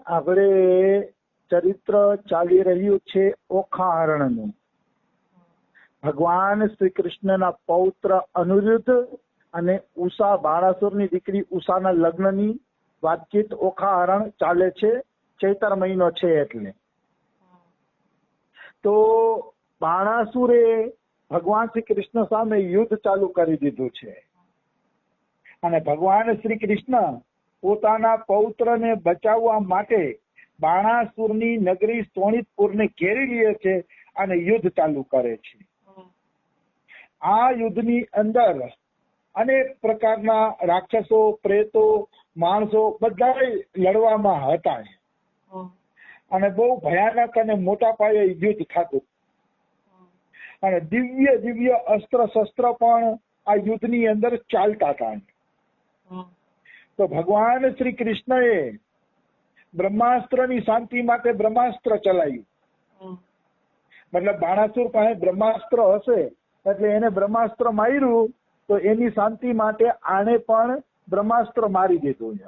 આપણે ચરિત્ર ચાલી રહ્યું છે ઓખા હરણનું. ભગવાન શ્રી કૃષ્ણના પૌત્ર અનિરુદ્ધ અને ઉષા બાણાસુરની દીકરી ઉષાના લગ્નની વાતચીત ઓખા હરણ ચાલે છે. ચૈતર મહિનો છે એટલે. તો બાણાસુરે ભગવાન શ્રી કૃષ્ણ સામે યુદ્ધ ચાલુ કરી દીધું છે અને ભગવાન શ્રી કૃષ્ણ પોતાના પૌત્રને બચાવવા માટે બાણાસુરની નગરી શોણિતપુરને ઘેરી લે છે અને યુદ્ધ ચાલુ કરે છે. આ યુદ્ધની અંદર અનેક પ્રકારના રાક્ષસો, પ્રેતો, માણસો બધા લડવામાં હતા અને બહુ ભયાનક અને મોટા પાયે યુદ્ધ થતું અને દિવ્ય દિવ્ય અસ્ત્ર શસ્ત્ર પણ આ યુદ્ધની અંદર ચાલતા હતા. તો ભગવાન શ્રી કૃષ્ણએ બ્રહ્માસ્ત્રની શાંતિ માટે બ્રહ્માસ્ત્ર ચલાવ્યું. મતલબ બાણાસુર પાસે બ્રહ્માસ્ત્ર હશે એટલે એને બ્રહ્માસ્ત્ર માર્યું તો એની શાંતિ માટે આને પણ બ્રહ્માસ્ત્ર મારી દીધું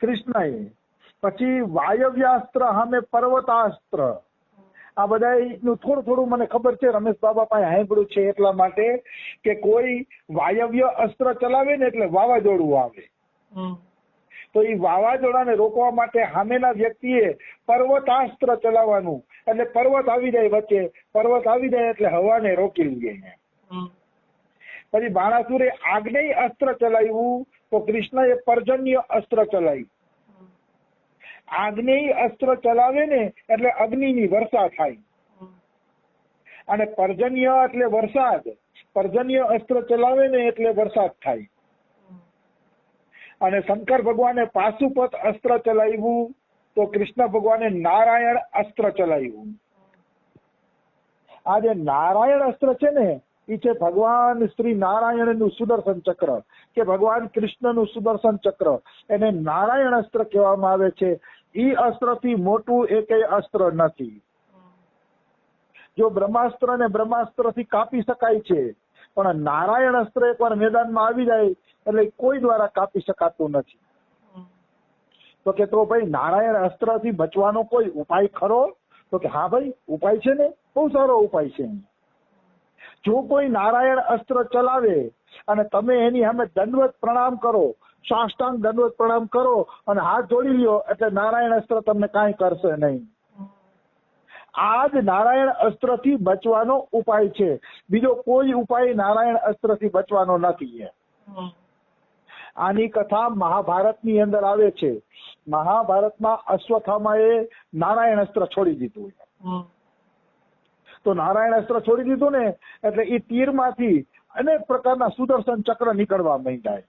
કૃષ્ણએ. પછી વાયવ્યાસ્ત્ર સામે પર્વતાસ્ત્ર. આ બધાનું થોડું થોડું મને ખબર છે, રમેશ બાબા પાસે સાંભળ્યું છે એટલા માટે કે કોઈ વાયવ્ય અસ્ત્ર ચલાવે ને એટલે વાવાઝોડું આવે. તો એ વાવાઝોડાને રોકવા માટે સામેના વ્યક્તિએ પર્વતાસ્ત્ર ચલાવવાનું. એટલે પર્વત આવી જાય વચ્ચે, પર્વત આવી જાય એટલે હવાને રોકી લઈએ. પછી બાણાસુરે આગ્નેય અસ્ત્ર ચલાવ્યું તો કૃષ્ણએ પર્જન્ય અસ્ત્ર ચલાવ્યું. આગ્નેય અસ્ત્ર ચલાવે ને એટલે અગ્નિની વર્ષા થાય અને પર્જન્ય એટલે વરસાદ. પર્જન્ય અસ્ત્ર ચલાવે ને એટલે વરસાદ થાય. અને શંકર ભગવાને પાશુપત અસ્ત્ર ચલાવ્યું તો કૃષ્ણ ભગવાને નારાયણ અસ્ત્ર ચલાવ્યું. આ જે નારાયણ અસ્ત્ર છે ને એ છે ભગવાન શ્રી નારાયણનું સુદર્શન ચક્ર કે ભગવાન કૃષ્ણનું સુદર્શન ચક્ર. એને નારાયણ અસ્ત્ર કહેવામાં આવે છે. ઈ અસ્ત્રથી મોટું એકેય અસ્ત્ર નથી. જો બ્રહ્માસ્ત્ર ને બ્રહ્માસ્ત્રથી કાપી શકાય છે પણ નારાયણ અસ્ત્ર એકવાર મેદાનમાં આવી જાય એટલે કોઈ દ્વારા કાપી શકાતું નથી. તો કે તો ભાઈ નારાયણ અસ્ત્રથી બચવાનો કોઈ ઉપાય ખરો? તો કે હા ભાઈ ઉપાય છે ને, બહુ સારો ઉપાય છે. જો કોઈ નારાયણ અસ્ત્ર ચલાવે અને તમે એની સામે દંડવત પ્રણામ કરો, સાષ્ટાંગ દંડવત પ્રણામ કરો અને હાથ જોડી લ્યો એટલે નારાયણ અસ્ત્ર તમને કાંઈ કરશે નહીં. આ જ નારાયણ અસ્ત્રથી બચવાનો ઉપાય છે. બીજો કોઈ ઉપાય નારાયણ અસ્ત્રથી બચવાનો નથી. આની કથા મહાભારતની અંદર આવે છે. મહાભારતમાં અશ્વત્થામાએ નારાયણ અસ્ત્ર છોડી દીધું. તો નારાયણ અસ્ત્ર છોડી દીધું ને એટલે એ તીરમાંથી અનેક પ્રકારના સુદર્શન ચક્ર નીકળવા માંડ્યા.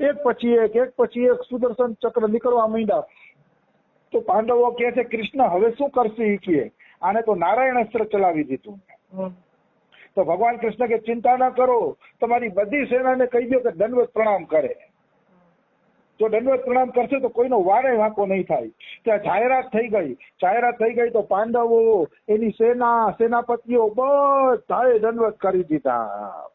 એક પછી એક સુદર્શન ચક્ર નીકળવા માંડ્યા. તો પાંડવો કહે છે કૃષ્ણ હવે શું કરશે? કે આને તો નારાયણ અસ્ત્ર ચલાવી દીધું. તો ભગવાન કૃષ્ણ કે ચિંતા ના કરો, તમારી બધી સેનાને કહી દો કે દંડવત પ્રણામ કરે. જો દંડવત પ્રણામ કરશે તો કોઈનો વારે વાંકો નહીં થાય. ત્યાં જાહેરાત થઈ ગઈ તો પાંડવો, એની સેનાપતિઓ બધાએ દંડવત કરી દીધા.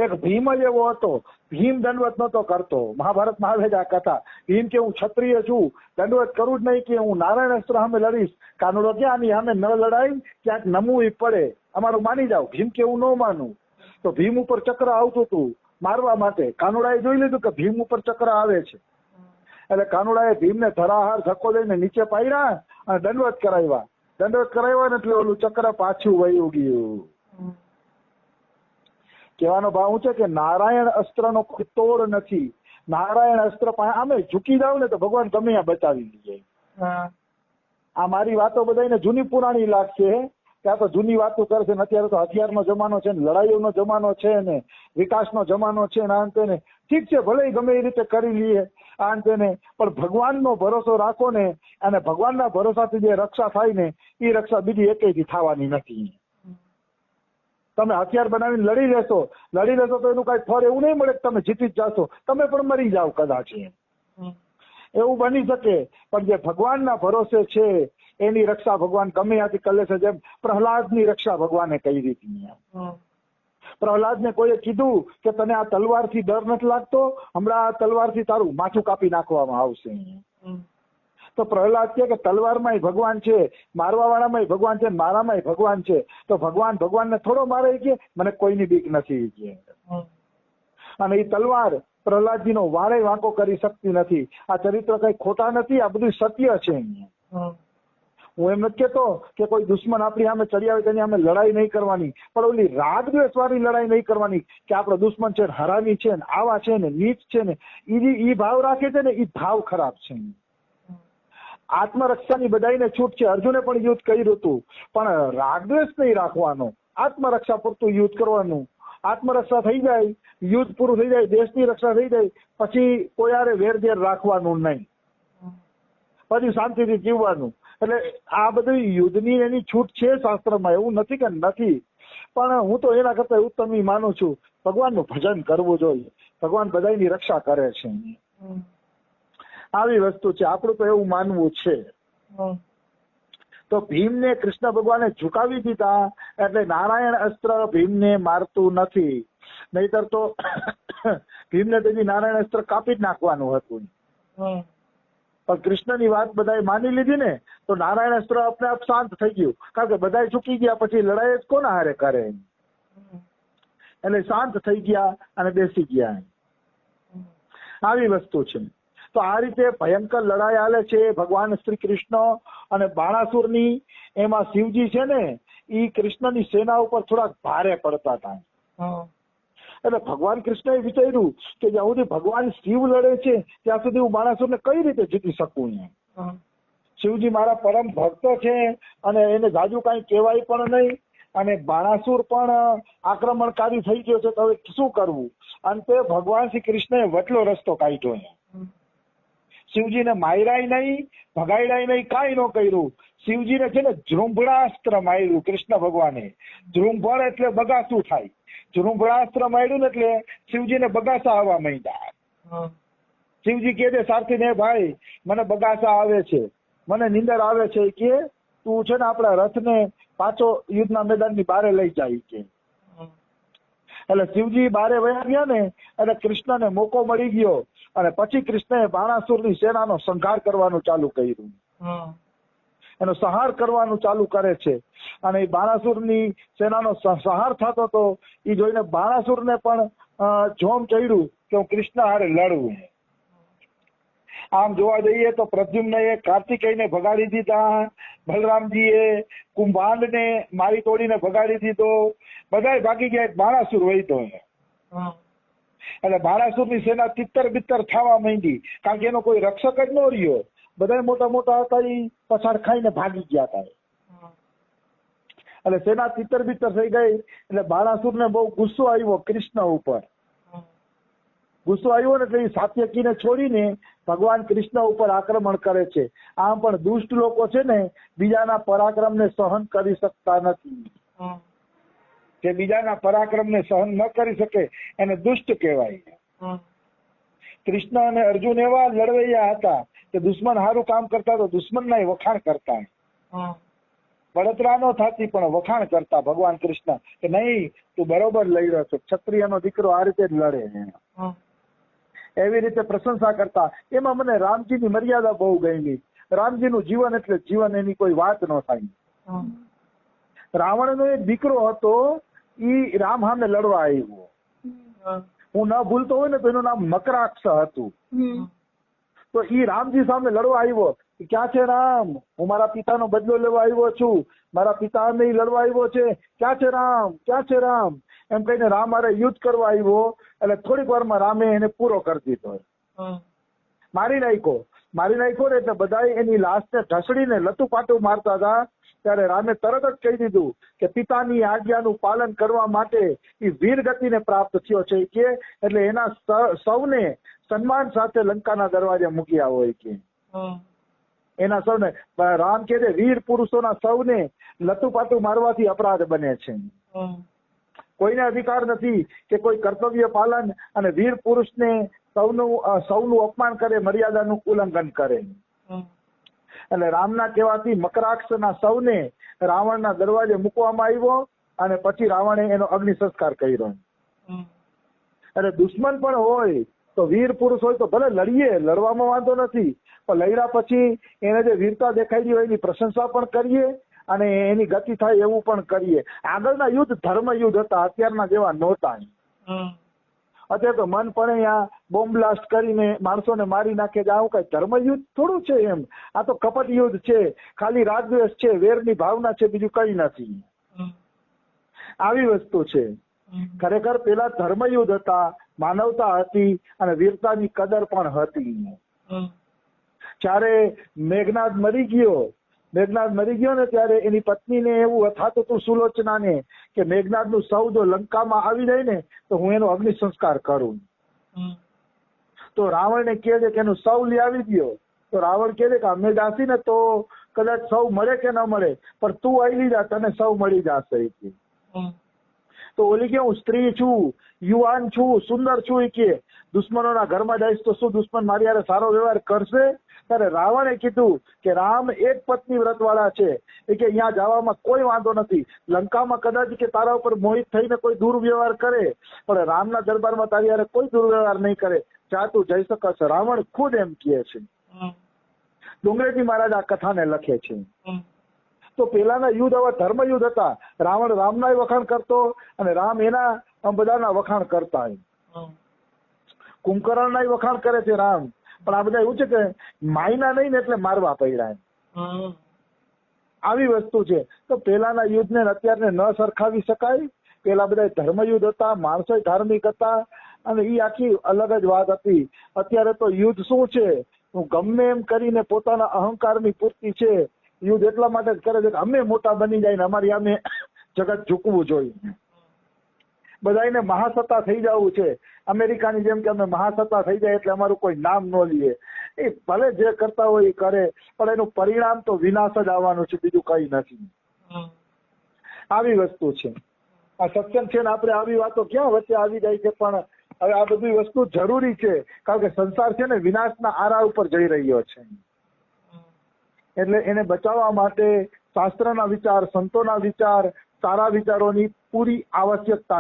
એક ભીમ જ એવો હતો, ભીમ દંડવત નતો કરતો. મહાભારતમાં આવે છે આ કથા. ભીમ કે હું ક્ષત્રિય છું, દંડવત કરું જ નહીં, કે હું નારાયણ અસ્ત્ર સામે લડીશ. કાનુડો કે આની સામે ન લડાય, ક્યાંક નમવું પડે, અમારું માની જાવ. ભીમ કે હું ન માનું. તો ભીમ ઉપર ચક્ર આવતું હતું મારવા માટે. કાનુડાએ જોઈ લીધું કે ભીમ ઉપર ચક્ર આવે છે એટલે કાનુડાએ ભીમને ધરાહાર ધક્કો દઈને નીચે પાડ્યા અને દંડવત કરાવ્યા. ને એટલે ઓલું ચક્ર પાછું વયું ગયું. કહેવાનો ભાવ છે કે નારાયણ અસ્ત્રનો કોઈ તોડ નથી. નારાયણ અસ્ત્ર પાસે આમે ઝૂકી જાવ ને તો ભગવાન ગમે ત્યાં બચાવી લે. આ મારી વાતો બધાને જૂની પુરાણી લાગશે કે આ તો જૂની વાતો કરશે. અત્યારે તો હથિયારનો જમાનો છે ને, લડાઈઓનો જમાનો છે ને, વિકાસનો જમાનો છે ને, અંતે ને ઠીક છે ભલે ગમે એ રીતે કરી લઈએ અંતે ને, પણ ભગવાનનો ભરોસો રાખો ને. અને ભગવાનના ભરોસાથી જે રક્ષા થાય ને એ રક્ષા બીજી એકેયથી થવાની નથી. તમે હથિયાર બનાવીને લડી લેશો તો એનું કઈ ફળ એવું નહીં મળે કે તમે જીતી જ જાશો. તમે પણ મરી જાઓ કદાચ, એવું બની શકે. પણ જે ભગવાનના ભરોસે છે એની રક્ષા ભગવાન ગમે ત્યાંથી કરે છે. જેમ પ્રહલાદની રક્ષા ભગવાને કરી હતી. પ્રહલાદને કોઈએ કીધું કે તને આ તલવારથી ડર નથી લાગતો? હમણાં આ તલવારથી તારું માથું કાપી નાખવામાં આવશે. તો પ્રહલાદ કે તલવારમાં ભગવાન છે, મારવા વાળામાં ભગવાન છે, મારામાં ભગવાન છે, તો ભગવાનને થોડો મારે કે મને કોઈની બીક નથી કે. અને એ તલવાર પ્રહલાદજીનો વારે વાંકો કરી શકતી નથી. આ ચરિત્ર કઈ ખોટા નથી, આ બધું સત્ય છે. હું એમ નથી કેતો કે કોઈ દુશ્મન આપણી સામે ચડી આવે તેની સામે લડાઈ નહીં કરવાની, પણ ઓલી રાગ દ્વેષ વાળી લડાઈ નહીં કરવાની કે આપણો દુશ્મન છે, હરામી છે, ને આવા છે, ને નીચ છે, ને ઈ ભાવ રાખે છે ને, એ ભાવ ખરાબ છે. આત્મરક્ષાની બધાઈને છૂટ છે. અર્જુને પણ યુદ્ધ કર્યું હતું, પણ રાગદ્વેષ નહીં રાખવાનો, આત્મરક્ષા પૂરતું યુદ્ધ કરવાનું. આત્મરક્ષા થઈ જાય, યુદ્ધ પૂરું થઈ જાય, દેશની રક્ષા થઈ જાય, પછી કોઈ હારે વેરઝેર રાખવાનું નહીં, પછી શાંતિથી જીવવાનું. એટલે આ બધું યુદ્ધની એની છૂટ છે શાસ્ત્રમાં, એવું નથી કે નથી, પણ હું તો એના કરતા ઉત્તમ માનું છું ભગવાનનું ભજન કરવું જોઈએ. ભગવાન બધાની રક્ષા કરે છે. આવી વસ્તુ છે, આપણું તો એવું માનવું છે. તો ભીમને કૃષ્ણ ભગવાને ઝુકાવી દીધા એટલે નારાયણ અસ્ત્ર ભીમને મારતું નથી, નહીતર તો ભીમને તેથી નારાયણ અસ્ત્ર કાપી જ નાખવાનું હતું. પણ કૃષ્ણની વાત બધાએ માની લીધી ને, તો નારાયણ અસ્ત્ર આપને આપ શાંત થઈ ગયું, કારણ કે બધા ચૂકી ગયા, પછી લડાઈ જ કોના હારે કરે, એટલે શાંત થઈ ગયા અને બેસી ગયા. આવી વસ્તુ છે. તો આ રીતે ભયંકર લડાઈ હાલે છે ભગવાન શ્રી કૃષ્ણ અને બાણાસુરની. એમાં શિવજી છે ને, એ કૃષ્ણની સેના ઉપર થોડાક ભારે પડતા હતા. એટલે ભગવાન કૃષ્ણએ વિચાર્યું કે જ્યાં સુધી ભગવાન શિવ લડે છે ત્યાં સુધી હું બાણાસુરને કઈ રીતે જીતી શકું. શિવજી મારા પરમ ભક્ત છે અને એને જાજુ કઈ કહેવાય પણ નહીં, અને બાણાસુર પણ આક્રમણકારી થઈ ગયો છે, તો હવે શું કરવું. અંતે ભગવાન શ્રી કૃષ્ણએ વટલો રસ્તો કાઢ્યો. શિવજીને માર્યાય નહીં, ભગાડ્યા નહીં, કાંઈ ન કર્યું. શિવજીને છે ને જૃંભણાસ્ત્ર માર્યું કૃષ્ણ ભગવાને. જૃંભણ એટલે બગાસું થાય. જૃંભણાસ્ત્ર માર્યું ને એટલે શિવજીને બગાસા આવવા માંડ્યા. શિવજી કહે છે સારથી ને, ભાઈ મને બગાસા આવે છે, મને નીંદર આવે છે, કે તું છે ને આપણા રથને પાછો યુદ્ધના મેદાનની બારે લઈ જાય કે. એટલે શિવજી બારે વયા ગયા ને, એટલે કૃષ્ણને મોકો મળી ગયો, અને પછી કૃષ્ણએ બાણાસુરની સેનાનો સંહાર કરવાનું ચાલુ કર્યું. એનો સંહાર કરવાનું ચાલુ કરે છે, અને એ બાણાસુરની સેનાનો સંહાર થતો હતો. એ જોઈને બાણાસુરને પણ જોમ ચડ્યું કે હું કૃષ્ણ હારે લડવું. આમ જોવા જઈએ તો પ્રદ્યુમ્નએ કાર્તિકેયને ભગાડી દીધા, બલરામજીએ કુંભાંડને મારી તોડીને ભગાડી દીધો, બધાય ભાગી ગયા, બાણાસુર વહીતો. એટલે બાણાસુરની સેના તિત્તર બિત્તર થવા માંડી, કારણ કે એનો કોઈ રક્ષક જ ન રહ્યો. બધા મોટા મોટા હતા એ પછાડ ખાઈને ભાગી ગયા હતા. એટલે સેના તિત્તર બિત્તર થઈ ગઈ. એટલે બાણાસુરને બહુ ગુસ્સો આવ્યો કૃષ્ણ ઉપર. ગુસ્સો આવ્યો ને એટલે એ સાત્યકીને છોડીને ભગવાન કૃષ્ણ ઉપર આક્રમણ કરે છે. આમ પણ દુષ્ટ લોકો છે ને, બીજાના પરાક્રમને સહન કરી શકતા નથી. કે બીજાના પરાક્રમને સહન ન કરી શકે એને દુષ્ટ કહેવાય. કૃષ્ણ અને અર્જુન એવા લડવૈયા હતા કે દુશ્મન સારું કામ કરતા તો દુશ્મનના વખાણ કરતા. બળતરા નો થતી પણ વખાણ કરતા ભગવાન કૃષ્ણ કે નહીં, તું બરોબર લડ્યો છો, ક્ષત્રિયનો દીકરો આ રીતે જ લડે. એવી રીતે પ્રશંસા કરતા. એમાં મને રામજીની મર્યાદા બહુ ગમી. રામજીનું જીવન એટલે જીવન, એની કોઈ વાત ન થાય. રાવણનો એક દીકરો હતો, ઈ રામ સામે લડવા આવ્યો. હું ન ભૂલતો હોય ને તો એનું નામ મકરાક્ષ હતું. તો ઈ રામજી સામે લડવા આવ્યો. ક્યાં છે રામ? હું મારા પિતાનો બદલો લેવા આવ્યો છું, મારા પિતા સામે લડવા આવ્યો છે. ક્યાં છે રામ? ક્યાં છે રામ? એમ કહીને રામ મારે યુદ્ધ કરવા આવ્યો. એટલે થોડીક વારમાં રામે એને પૂરો કરી દીધો, મારી નાખ્યો ને. એટલે બધા એની લાશને ઢસડીને લતું પાટું મારતા હતા. ત્યારે રામે તરત જ કહી દીધું કે પિતાની આજ્ઞાનું પાલન કરવા માટે એ વીર ગતિને પ્રાપ્ત થયો છે કે, એટલે એના સૌને સન્માન સાથે લંકાના દરવાજે મૂક્યા હોય કે. એના સૌને રામ કહે છે વીર પુરુષોના સૌને લતુપાટું મારવાથી અપરાધ બને છે. કોઈને અધિકાર નથી કે કોઈ કર્તવ્ય પાલન અને વીર પુરુષને સૌનું અપમાન કરે, મર્યાદાનું ઉલ્લંઘન કરે. એટલે રામના કહેવાથી મકરાક્ષના સૌને રાવણના દરવાજે મૂકવામાં આવ્યો, અને પછી રાવણે એનો અગ્નિ સંસ્કાર કર્યો. એટલે દુશ્મન પણ હોય તો વીર પુરુષ હોય તો ભલે લડીએ, લડવામાં વાંધો નથી, પણ લડ્યા પછી એને જે વીરતા દેખાઈ હોય એની પ્રશંસા પણ કરીએ અને એની ગતિ થાય એવું પણ કરીએ. આગળના યુદ્ધ ધર્મ યુદ્ધ હતા, અત્યારના જેવા નહોતા. અત્યારે તો મન પણ અહીંયા બોમ્બ બ્લાસ્ટ કરીને માણસોને મારી નાખે છે. આવું કઈ ધર્મ યુદ્ધ થોડું છે એમ. આ તો કપટ યુદ્ધ છે, ખાલી રાગદ્વેષ છે, વેરની ભાવના છે, બીજું કઈ નથી. આવી વસ્તુ છે. ખરેખર પેલા ધર્મ યુદ્ધ હતા, માનવતા હતી અને વીરતાની કદર પણ હતી. જ્યારે મેઘનાદ મરી ગયો ને ત્યારે એની પત્નીને એવું થતું હતું સુલોચનાને કે મેઘનાદનું સૌ જો લંકામાં આવી જાય ને તો હું એનો અગ્નિ સંસ્કાર કરું. તો રાવણને કહે છે કે એનું સૌ લઈ આવી દો. તો રાવણ કહે છે કે અમે જાસી ને તો કદાચ સૌ મળે કે ન મળે, પણ તું આવી જા, તને સૌ મળી જશે. તો ઓલી કે હું સ્ત્રી છું, યુવાન છું, સુંદર છું, એ કે દુશ્મનોના ઘરમાં જઈશ તો શું દુશ્મન મારી હારે સારો વ્યવહાર કરશે? ત્યારે રાવણે કીધું કે રામ એક પત્ની વ્રતવાળા છે, એ કે અહીંયા જવામાં કોઈ વાંધો નથી. લંકામાં કદાચ કે તારા ઉપર મોહિત થઈને કોઈ દુર્વ્યવહાર કરે, પણ રામના દરબારમાં તારી હારે કોઈ દુર્વ્યવહાર નહીં કરે, જા તું જઈ શકશે. રાવણ ખુદ એમ કહે છે. ડુંગરેજી મહારાજ આ કથાને લખે છે. તો પેલાના યુદ્ધ હવે ધર્મ યુદ્ધ હતા. રાવણ રામના વખાણ કરતો અને રામ એના બધાના વખાણ કરતા. કુંભકર્ણના વખાણ કરે છે રામ, પણ આ બધા એવું છે કે માયના નહીં ને એટલે મારવા પડ્યા. આવી વસ્તુ છે. તો પેલાના યુદ્ધને અત્યારને ન સરખાવી શકાય. પેલા બધા ધર્મ યુદ્ધ હતા, માણસો ધાર્મિક હતા અને એ આખી અલગ જ વાત હતી. અત્યારે તો યુદ્ધ શું છે, હું ગમે એમ કરીને પોતાના અહંકારની પૂર્તિ છે યુદ્ધ એટલા માટે જ કરે છે કે અમે મોટા બની જાય ને અમારી અમે જગત ઝૂકવું જોઈએ. બધાને મહાસત્તા થઈ જવું છે. અમેરિકાની જેમ કે અમે મહાસત્તા થઈ જાય એટલે અમારું કોઈ નામ ન લઈએ. એ ભલે જે કરતા હોય એ કરે, પણ એનું પરિણામ તો વિનાશ જ આવવાનું છે, બીજું કઈ નથી. આવી વસ્તુ છે. આ સત્સંગ છે ને આપણે આવી વાતો ક્યાં વચ્ચે આવી જાય છે, પણ હવે આ બધી વસ્તુ જરૂરી છે, કારણ કે સંસાર છે ને વિનાશના આરા ઉપર જઈ રહ્યો છે. એટલે એને બચાવવા માટે શાસ્ત્રના વિચાર, સંતોના વિચાર, સારા વિચારોની પૂરી આવશ્યકતા